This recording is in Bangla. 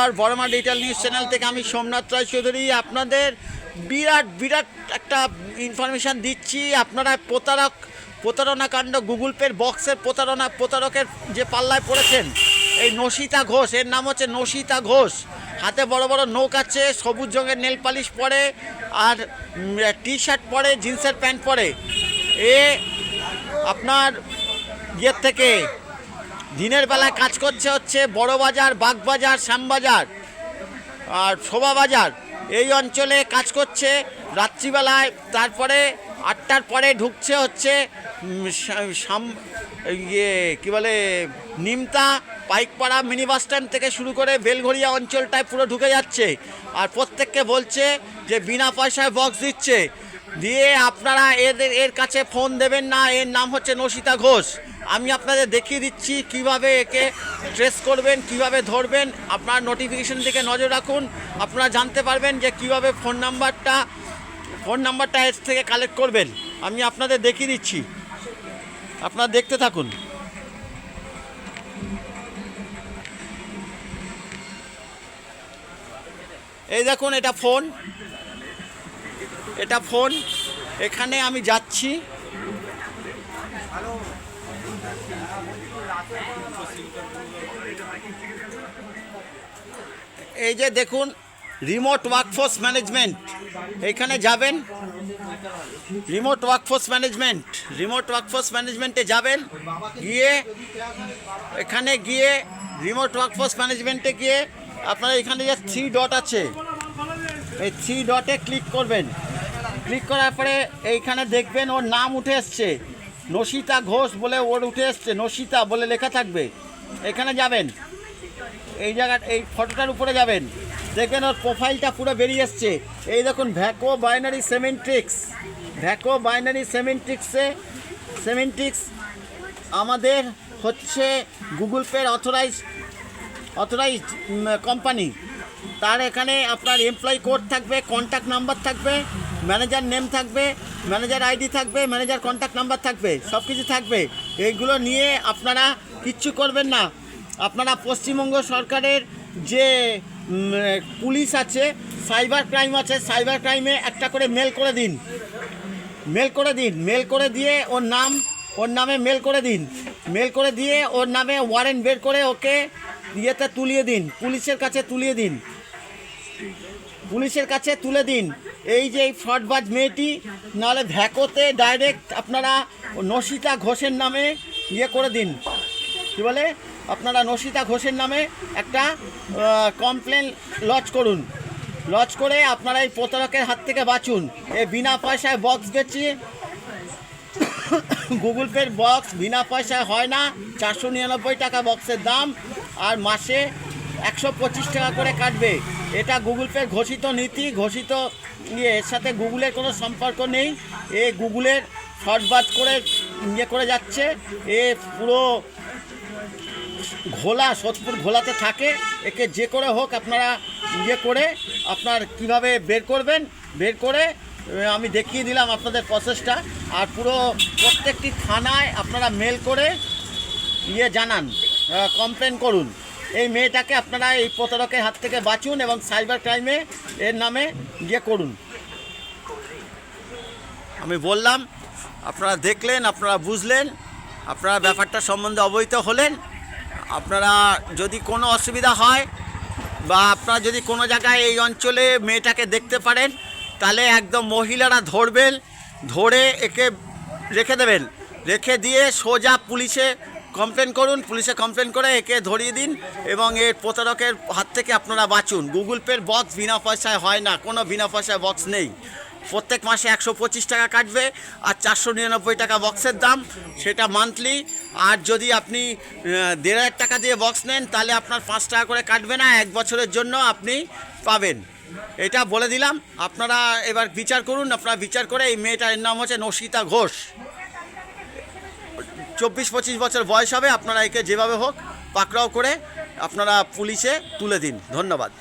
নমস্কার, বড়মা ডিজিটাল নিউজ চ্যানেল থেকে আমি সোমনাথ রায় চৌধুরী আপনাদের বিরাট একটা ইনফরমেশান দিচ্ছি। আপনারা প্রতারণা কাণ্ড, গুগল পের বক্সের প্রতারকের যে পাল্লায় পড়েছেন এই নশিতা ঘোষ, এর নাম হচ্ছে নশিতা ঘোষ। হাতে বড় বড় নখ আছে, সবুজ রঙের নেল পালিশ পরে আর টি শার্ট পরে, জিন্সের প্যান্ট পরে। এ আপনার ইয়ের থেকে দিনের বেলায় কাজ করছে হচ্ছে বড়বাজার, বাগবাজার, শ্যামবাজার আর শোভাবাজার এই অঞ্চলে কাজ করছে রাত্রিবেলায়। তারপরে 8টার পরে ঢুকছে হচ্ছে কী বলে Nimta, Paikpara, mini bus stand থেকে শুরু করে বেলঘরিয়া অঞ্চলটায় পুরো ঢুকে যাচ্ছে। আর প্রত্যেককে বলছে যে বিনা পয়সায় বক্স দিচ্ছে, দিয়ে আপনারা এর কাছে ফোন দেবেন না। এর নাম হচ্ছে নশিতা ঘোষ। আমি আপনাদের দেখিয়ে দিচ্ছি কিভাবে একে ট্রেস করবেন, কিভাবে ধরবেন। আপনার নোটিফিকেশন দিকে নজর রাখুন, আপনারা জানতে পারবেন যে কিভাবে ফোন নাম্বারটা এর থেকে কালেক্ট করবেন। আমি আপনাদের দেখিয়ে দিচ্ছি, আপনারা দেখতে থাকুন। এই দেখুন, এটা ফোন, এখানে আমি যাচ্ছি। এই যে দেখুন, রিমোট ওয়ার্কফোর্স ম্যানেজমেন্ট, এখানে যাবেন। রিমোট ওয়ার্কফোর্স ম্যানেজমেন্টে যাবেন, গিয়ে এখানে গিয়ে রিমোট ওয়ার্কফোর্স ম্যানেজমেন্টে গিয়ে আপনারা এখানে যে 3 ডট আছে, এই 3 ডটে ক্লিক করবেন। ক্লিক করার পরে এইখানে দেখবেন ওর নাম উঠে এসছে, নশিতা ঘোষ বলে ওর উঠে এসছে, নশিতা বলে লেখা থাকবে। এখানে যাবেন, এই জায়গার এই ফটোটার উপরে যাবেন, দেখবেন ওর প্রোফাইলটা পুরো বেরিয়ে এসছে। এই দেখুন, ভ্যাকো বাইনারি সেমেন্টিক্স আমাদের হচ্ছে গুগল পের অথরাইজড কোম্পানি। তার এখানে আপনার এমপ্লয়ি কোড থাকবে, কন্ট্যাক্ট নাম্বার থাকবে, ম্যানেজার নেম থাকবে, ম্যানেজার আইডি থাকবে, ম্যানেজার কন্ট্যাক্ট নাম্বার থাকবে, সব কিছু থাকবে। এইগুলো নিয়ে আপনারা কিচ্ছু করবেন না। আপনারা পশ্চিমবঙ্গ সরকারের যে পুলিশ আছে, সাইবার ক্রাইম আছে, সাইবার ক্রাইমে একটা করে মেল করে দিন। মেল করে দিয়ে ওর নামে মেল করে দিয়ে ওর নামে ওয়ারেন্ট বের করে ওকে ইয়েতে তুলিয়ে দিন, পুলিশের কাছে তুলে দিন। এই যে এই ফ্রডবাজ মেয়েটি, নাহলে ভ্যাকোতে ডাইরেক্ট আপনারা নশিতা ঘোষের নামে করে দিন, কী বলে, আপনারা নশিতা ঘোষের নামে একটা কমপ্লেন লজ করে আপনারা এই প্রতারকের হাত থেকে বাঁচুন। এই বিনা পয়সায় বক্স বেচি, গুগল পের বক্স বিনা পয়সায় হয় না। 499 টাকা বক্সের দাম, আর মাসে 125 টাকা করে কাটবে। এটা গুগল পের ঘোষিত নীতি, ঘোষিত এর সাথে গুগলের কোনো সম্পর্ক নেই। এ গুগলের ফ্রডবাজ করে যাচ্ছে। এ পুরো সোদপুর ঘোলাতে থাকে। একে যে করে হোক আপনারা করে আপনার কিভাবে বের করে আমি দেখিয়ে দিলাম আপনাদের প্রসেসটা। আর পুরো প্রত্যেকটি থানায় আপনারা মেল করে জানান, কমপ্লেন করুন। এই মেয়েটাকে আপনারা এই প্রতারকের হাত থেকে বাঁচুন এবং সাইবার ক্রাইমে এর নামে করুন। আমি বললাম, আপনারা দেখলেন, আপনারা বুঝলেন, আপনারা ব্যাপারটা সম্বন্ধে অবহিত হলেন। আপনারা যদি কোনো অসুবিধা হয় বা আপনারা যদি কোনো জায়গায় এই অঞ্চলে মেয়েটাকে দেখতে পারেন, তাহলে একদম মহিলারা ধরে একে রেখে দিয়ে সোজা পুলিশে কমপ্লেন করে একে ধরিয়ে দিন এবং এর প্রতারকের হাত থেকে আপনারা বাঁচুন। গুগল পের বক্স বিনা পয়সায় হয় না, কোনো বিনা পয়সায় বক্স নেই। প্রত্যেক মাসে 125 টাকা কাটবে, আর 499 টাকা বক্সের দাম, সেটা মান্থলি। আর যদি আপনি 1,500 টাকা দিয়ে বক্স নেন, তাহলে আপনার 5 টাকা করে কাটবে না, 1 বছরের জন্য আপনি পাবেন। এটা বলে দিলাম, আপনারা এবার বিচার করুন। আপনারা বিচার করে এই মেয়েটার নাম হচ্ছে নশিতা ঘোষ, 24-25 বছর বয়স হবে। আপনারা একে যেভাবে হোক পাকড়াও করে আপনারা পুলিশে তুলে দিন। ধন্যবাদ।